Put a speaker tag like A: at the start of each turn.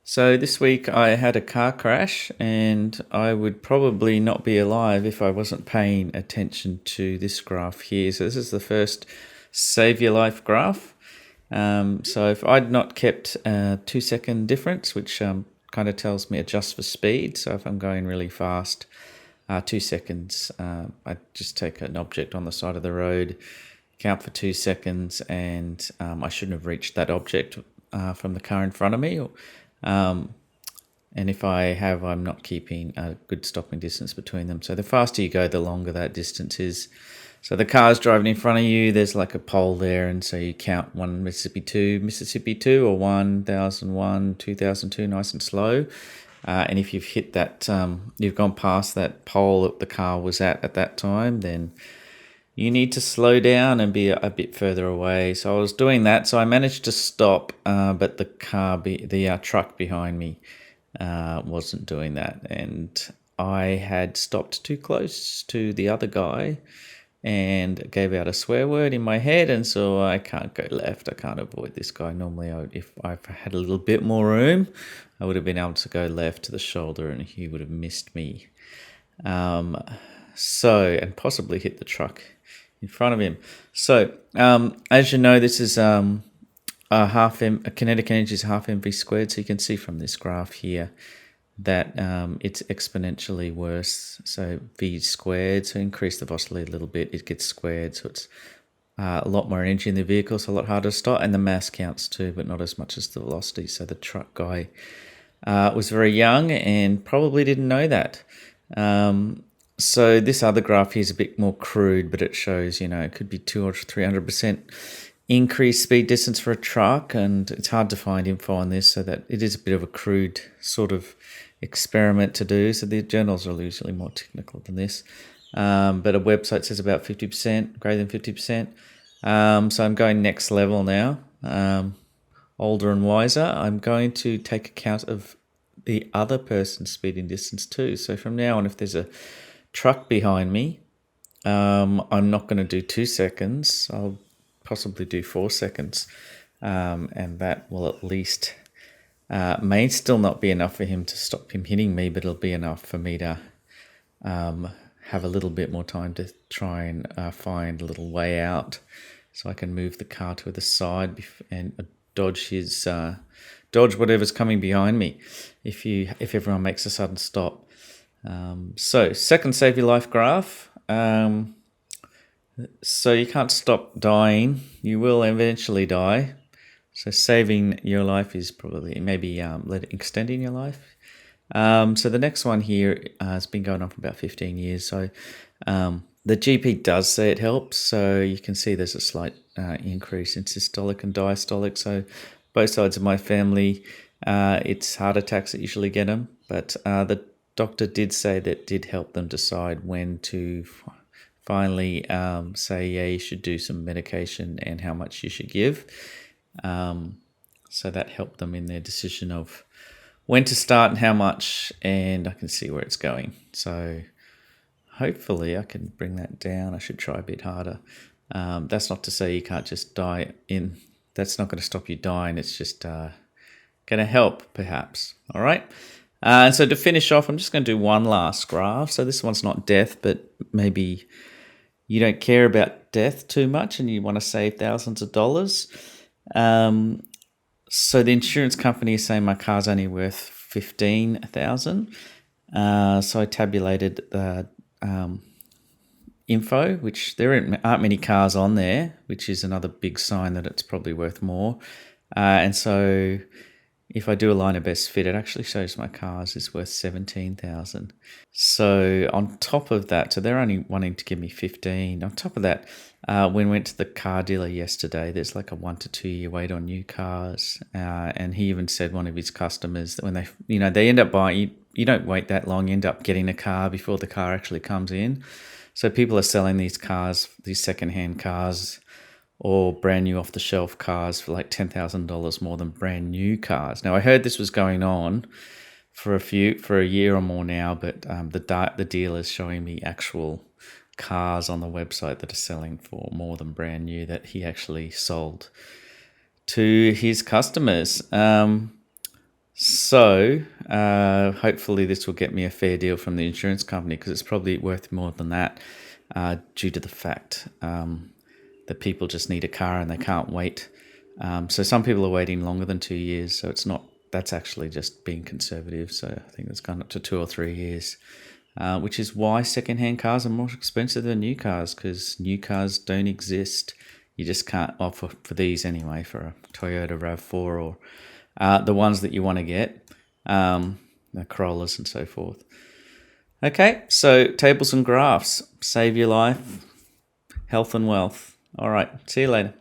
A: So this week I had a car crash, and I would probably not be alive if I wasn't paying attention to this graph here. So this is the first save your life graph. So if I'd not kept a 2 second difference, which kind of tells me adjust for speed. So if I'm going really fast, 2 seconds, I just take an object on the side of the road, count for 2 seconds, and I shouldn't have reached that object from the car in front of me. Um, and if I have, I'm not keeping a good stopping distance between them. So the faster you go, the longer that distance is. So the car's driving in front of you, there's like a pole there, and so you count Mississippi 2, or 1001, 2002, nice and slow. And if you've hit that, you've gone past that pole that the car was at that time, then you need to slow down and be a bit further away. So I was doing that. So I managed to stop, but the truck behind me wasn't doing that. And I had stopped too close to the other guy and gave out a swear word in my head. And so I can't go left. I can't avoid this guy. Normally, if I had a little bit more room, I would have been able to go left to the shoulder and he would have missed me. And possibly hit the truck in front of him. So, as you know, this is a kinetic energy is half mv squared. So you can see from this graph here that it's exponentially worse. So v squared. So increase the velocity a little bit, it gets squared. So it's a lot more energy in the vehicle, so a lot harder to stop, and the mass counts too, but not as much as the velocity. So the truck guy was very young and probably didn't know that. So this other graph here is a bit more crude, but it shows, it could be 200 or 300% increased speed distance for a truck, and it's hard to find info on this, so that it is a bit of a crude sort of experiment to do. So the journals are usually more technical than this, but a website says about 50%, greater than 50%. So I'm going next level now, older and wiser. I'm going to take account of the other person's speeding distance too. So from now on, if there's a truck behind me, I'm not going to do 2 seconds. I'll possibly do 4 seconds, and that will at least may still not be enough for him to stop him hitting me, but it'll be enough for me to have a little bit more time to try and find a little way out, so I can move the car to the side and dodge whatever's coming behind me. If everyone makes a sudden stop. So second save your life graph. So you can't stop dying. You will eventually die. So saving your life is probably maybe extending your life. So the next one here has been going on for about 15 years. So the GP does say it helps. So you can see there's a slight increase in systolic and diastolic. So both sides of my family, it's heart attacks that usually get them. But the doctor did say that did help them decide when to finally say, yeah, you should do some medication and how much you should give. So that helped them in their decision of when to start and how much, and I can see where it's going. So hopefully I can bring that down. I should try a bit harder. That's not to say you can't just die in. That's not going to stop you dying. It's just going to help, perhaps. All right. And so to finish off, I'm just going to do one last graph. So this one's not death, but maybe you don't care about death too much and you want to save thousands of dollars. So the insurance company is saying my car's only worth $15,000. So I tabulated the info, which there aren't many cars on there, which is another big sign that it's probably worth more. And so if I do a line of best fit, it actually shows my cars is worth $17,000. So on top of that, so they're only wanting to give me 15. On top of that, when we went to the car dealer yesterday, there's like a 1 to 2 year wait on new cars. And he even said one of his customers that when they end up buying, you don't wait that long, you end up getting a car before the car actually comes in. So people are selling these cars, these secondhand cars, or brand new off the shelf cars for like $10,000 more than brand new cars. Now I heard this was going on for a year or more now, but the dealer's showing me actual cars on the website that are selling for more than brand new that he actually sold to his customers. So hopefully this will get me a fair deal from the insurance company, because it's probably worth more than that, due to the fact that people just need a car and they can't wait. So some people are waiting longer than 2 years. So it's not. That's actually just being conservative. So I think it's gone up to 2 or 3 years, which is why secondhand cars are more expensive than new cars, because new cars don't exist. You just can't offer for these anyway, for a Toyota RAV4 or the ones that you want to get, the Corollas and so forth. Okay, so tables and graphs. Save your life, health and wealth. All right, see you later.